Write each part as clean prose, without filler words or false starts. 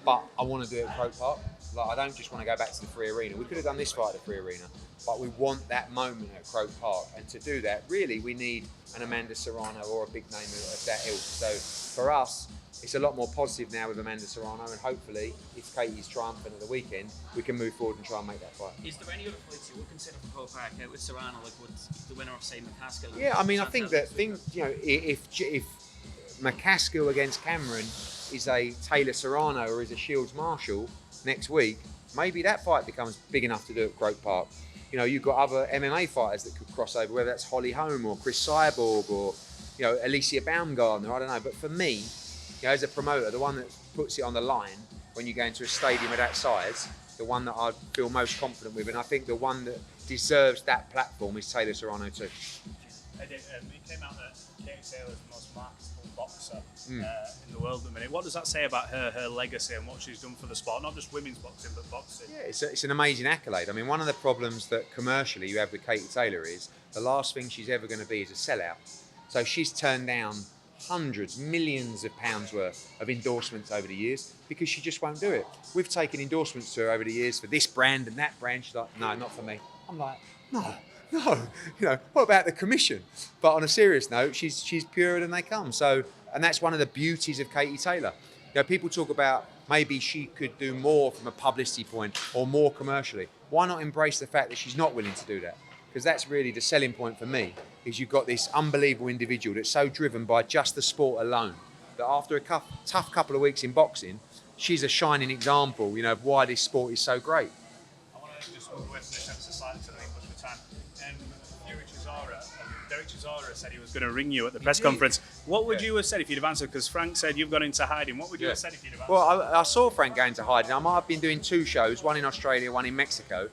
but I want to do it at Croke Park. Like, I don't just want to go back to the Free Arena. We could have done this fight at the Free Arena, but we want that moment at Croke Park. And to do that, really, we need an Amanda Serrano or a big name of that ilk. So for us, it's a lot more positive now with Amanda Serrano, and hopefully, if Katie's triumphant at the weekend, we can move forward and try and make that fight. Is there any other fights you would consider for Croke Park with Serrano, like would the winner of, say, McCaskill? Yeah, I mean, I think that if McCaskill against Cameron is a Taylor Serrano or is a Shields Marshall next week, maybe that fight becomes big enough to do at Croke Park. You know, you've got other MMA fighters that could cross over, whether that's Holly Holm or Chris Cyborg or, you know, Alicia Baumgardner, I don't know. But for me, you know, as a promoter, the one that puts it on the line when you go into a stadium of that size, the one that I feel most confident with, and I think the one that deserves that platform is Taylor Serrano too. It came out that Katie Taylor is the most marketable boxer in the world at the minute. What does that say about her legacy and what she's done for the sport? Not just women's boxing, but boxing. Yeah, it's an amazing accolade. I mean, one of the problems that commercially you have with Katie Taylor is the last thing she's ever going to be is a sellout. So she's turned down hundreds, millions of pounds worth of endorsements over the years because she just won't do it. We've taken endorsements to her over the years for this brand and that brand. She's like, no, not for me. I'm like, no, you know, what about the commission? But on a serious note, she's purer than they come. So, and that's one of the beauties of Katie Taylor. You know, people talk about maybe she could do more from a publicity point or more commercially. Why not embrace the fact that she's not willing to do that? Because that's really the selling point for me, is you've got this unbelievable individual that's so driven by just the sport alone that after a tough couple of weeks in boxing, she's a shining example, you know, of why this sport is so great. I want to just move away from this episode slightly to the English for time. Derek Chisora said he was going to ring you at the press conference. What would you have said if you'd have answered? Because Frank said you've gone into hiding. What would you have said if you'd have answered? Well, I saw Frank go into hiding. I might have been doing 2 shows, one in Australia, one in Mexico.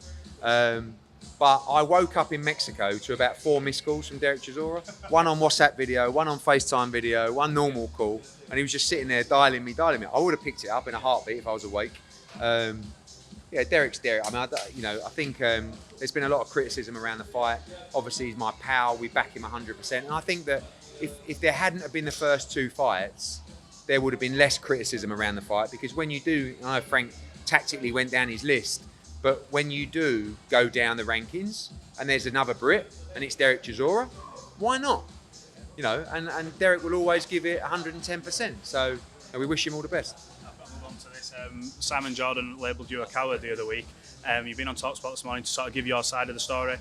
But I woke up in Mexico to about 4 missed calls from Derek Chisora. One on WhatsApp video, one on FaceTime video, one normal call. And he was just sitting there dialing me. I would have picked it up in a heartbeat if I was awake. Yeah, Derek's Derek. I mean, I think there's been a lot of criticism around the fight. Obviously, he's my pal. We back him 100%. And I think that if there hadn't have been the first 2 fights, there would have been less criticism around the fight. Because when you do, I know Frank tactically went down his list, but when you do go down the rankings and there's another Brit and it's Derek Chisora, why not? You know, and Derek will always give it 110%. So we wish him all the best. Simon Jordan labelled you a coward the other week. You've been on TalkSport this morning to sort of give your side of the story.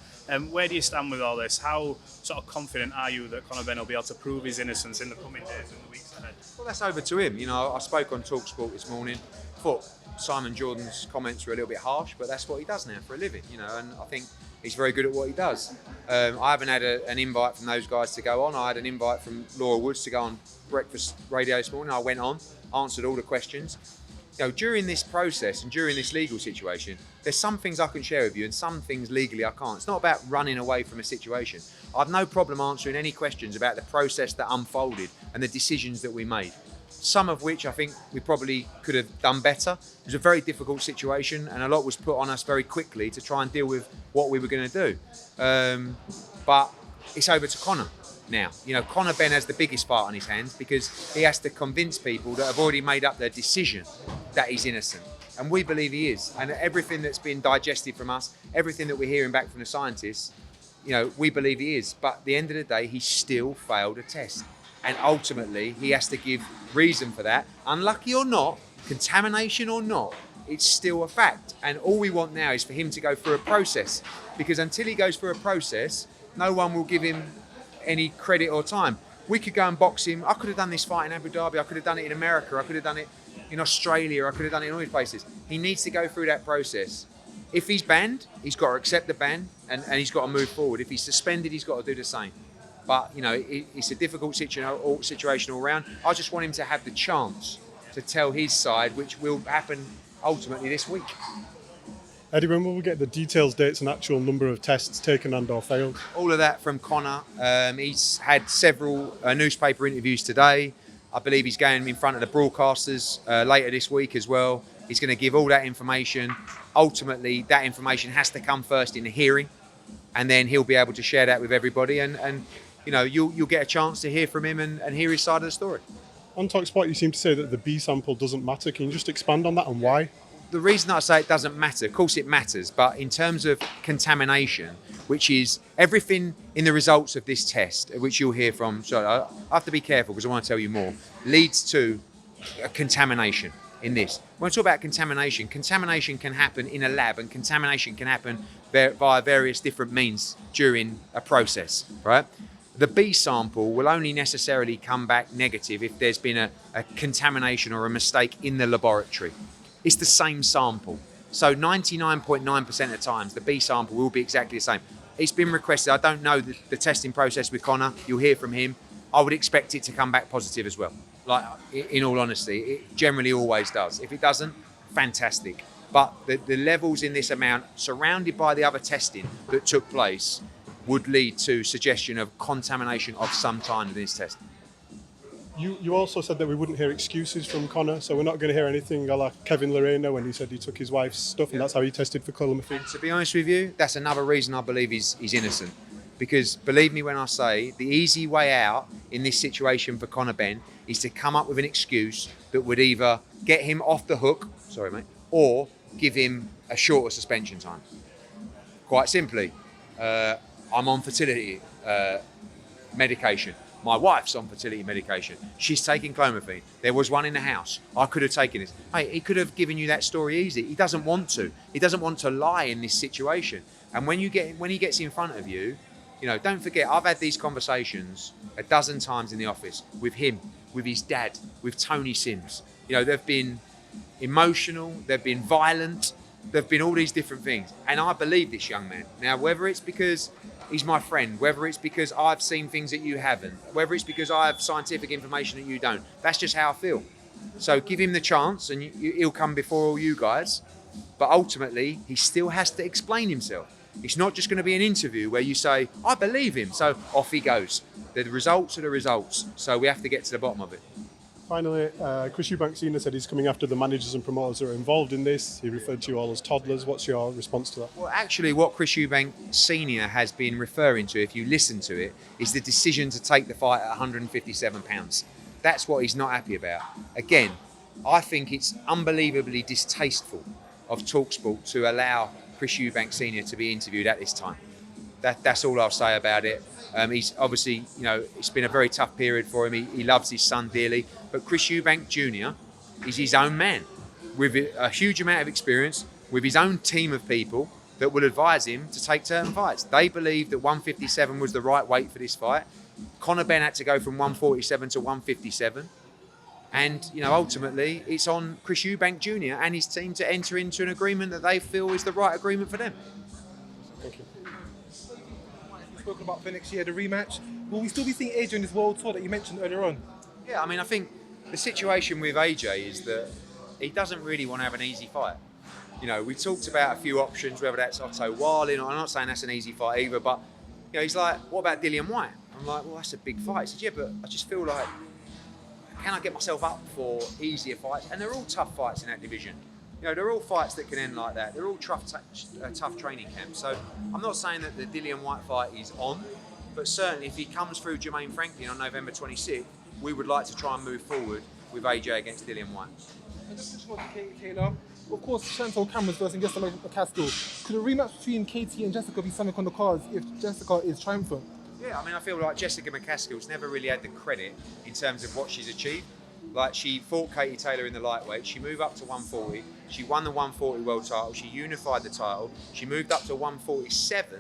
Where do you stand with all this? How sort of confident are you that Conor Benn will be able to prove his innocence in the coming days and the weeks ahead? Well, that's over to him. You know, I spoke on TalkSport this morning. Thought Simon Jordan's comments were a little bit harsh, but that's what he does now for a living. You know, and I think he's very good at what he does. I haven't had an invite from those guys to go on. I had an invite from Laura Woods to go on breakfast radio this morning. I went on, answered all the questions. You know, during this process and during this legal situation, there's some things I can share with you and some things legally I can't. It's not about running away from a situation. I've no problem answering any questions about the process that unfolded and the decisions that we made. Some of which I think we probably could have done better. It was a very difficult situation and a lot was put on us very quickly to try and deal with what we were going to do. But it's over to Conor now. You know, Conor Benn has the biggest fight on his hands because he has to convince people that have already made up their decision that he's innocent. And we believe he is. And everything that's been digested from us, everything that we're hearing back from the scientists, you know, we believe he is. But at the end of the day, he still failed a test. And ultimately, he has to give reason for that. Unlucky or not, contamination or not, it's still a fact. And all we want now is for him to go through a process. Because until he goes through a process, no one will give him any credit or time. We could go and box him. I could have done this fight in Abu Dhabi. I could have done it in America. I could have done it in Australia. I could have done it in all these places. He needs to go through that process. If he's banned, he's got to accept the ban and he's got to move forward. If he's suspended, he's got to do the same. But, you know, it's a difficult situation all around. I just want him to have the chance to tell his side, which will happen ultimately this week. Eddie, when will we get the details, dates and actual number of tests taken and or failed? All of that from Conor. He's had several newspaper interviews today. I believe he's going in front of the broadcasters later this week as well. He's going to give all that information. Ultimately, that information has to come first in the hearing, and then he'll be able to share that with everybody. And you know, you'll get a chance to hear from him and hear his side of the story. On TalkSport, you seem to say that the B sample doesn't matter. Can you just expand on that and why? The reason I say it doesn't matter, of course it matters, but in terms of contamination, which is everything in the results of this test, which you'll hear from, so I have to be careful because I want to tell you more, leads to a contamination in this. When I talk about contamination, contamination can happen in a lab and contamination can happen via various different means during a process, right? The B sample will only necessarily come back negative if there's been a contamination or a mistake in the laboratory. It's the same sample. So 99.9% of the times, the B sample will be exactly the same. It's been requested. I don't know the testing process with Conor. You'll hear from him. I would expect it to come back positive as well. Like, in all honesty, it generally always does. If it doesn't, fantastic. But the levels in this amount, surrounded by the other testing that took place, would lead to suggestion of contamination of some kind in this test. You also said that we wouldn't hear excuses from Conor, so we're not going to hear anything like Kevin Lorena when he said he took his wife's stuff and that's how he tested for colometry. To be honest with you, that's another reason I believe he's innocent. Because believe me when I say, the easy way out in this situation for Conor Benn is to come up with an excuse that would either get him off the hook, sorry mate, or give him a shorter suspension time. Quite simply, I'm on fertility medication. My wife's on fertility medication. She's taking clomiphene. There was one in the house. I could have taken it. Hey, he could have given you that story easy. He doesn't want to. He doesn't want to lie in this situation. And when he gets in front of you, don't forget, I've had these conversations a dozen times in the office with him, with his dad, with Tony Sims. They've been emotional, they've been violent, they've been all these different things. And I believe this young man. Now, whether it's because he's my friend, whether it's because I've seen things that you haven't, whether it's because I have scientific information that you don't, that's just how I feel. So give him the chance and he'll come before all you guys. But ultimately, he still has to explain himself. It's not just going to be an interview where you say, I believe him, so off he goes. The results are the results, so we have to get to the bottom of it. Finally, Chris Eubank Sr. said he's coming after the managers and promoters that are involved in this. He referred to you all as toddlers. What's your response to that? Well, actually, what Chris Eubank Sr. has been referring to, if you listen to it, is the decision to take the fight at £157. That's what he's not happy about. Again, I think it's unbelievably distasteful of TalkSport to allow Chris Eubank Sr. to be interviewed at this time. That's all I'll say about it. He's obviously, it's been a very tough period for him. He loves his son dearly. But Chris Eubank Jr. is his own man with a huge amount of experience, with his own team of people that will advise him to take certain fights. They believe that 157 was the right weight for this fight. Conor Benn had to go from 147 to 157. And, ultimately, it's on Chris Eubank Jr. and his team to enter into an agreement that they feel is the right agreement for them. Thank you. We've spoken about for next year, the rematch. Will we still be seeing AJ in this world tour that you mentioned earlier on? Yeah, I think the situation with AJ is that he doesn't really want to have an easy fight. We talked about a few options, whether that's Otto Wallin, I'm not saying that's an easy fight either, but, he's like, what about Dillian Whyte? I'm like, well, that's a big fight. He said, yeah, but I just feel like, can I get myself up for easier fights? And they're all tough fights in that division. They're all fights that can end like that. They're all tough training camps. So I'm not saying that the Dillian Whyte fight is on, but certainly if he comes through Jermaine Franklin on November 26th, we would like to try and move forward with AJ against Dillian Whyte. And just to Katie now, of course, Chantal Cameron's versus Jessica McCaskill. Could a rematch between Katie and Jessica be something on the cards if Jessica is triumphant? Yeah, I feel like Jessica McCaskill's never really had the credit in terms of what she's achieved. Like, she fought Katie Taylor in the lightweight, she moved up to 140, she won the 140 world title, she unified the title, she moved up to 147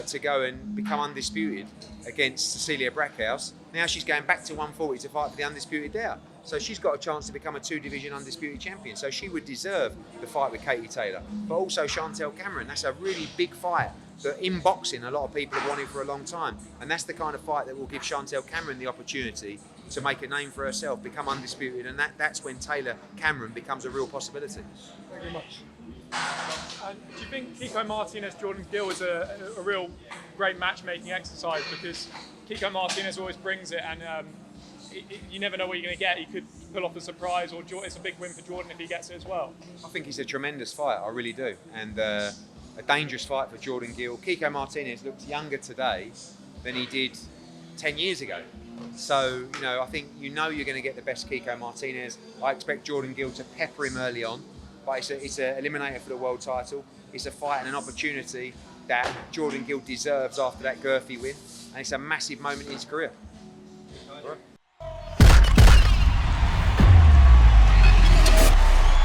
to go and become undisputed against Cecilia Brackhouse. Now she's going back to 140 to fight for the undisputed there. So she's got a chance to become a two-division undisputed champion. So she would deserve the fight with Katie Taylor. But also Chantal Cameron, that's a really big fight that in boxing a lot of people have wanted for a long time. And that's the kind of fight that will give Chantal Cameron the opportunity to make a name for herself, become undisputed, and that's when Taylor Cameron becomes a real possibility. Thank you very much. Do you think Kiko Martinez, Jordan Gill is a real great matchmaking exercise? Because Kiko Martinez always brings it, and you never know what you're going to get. He could pull off a surprise, or it's a big win for Jordan if he gets it as well. I think he's a tremendous fight, I really do, and a dangerous fight for Jordan Gill. Kiko Martinez looks younger today than he did 10 years ago. So, I think you're going to get the best Kiko Martinez. I expect Jordan Gill to pepper him early on, but it's an eliminator for the world title. It's a fight and an opportunity that Jordan Gill deserves after that girthy win, and it's a massive moment in his career.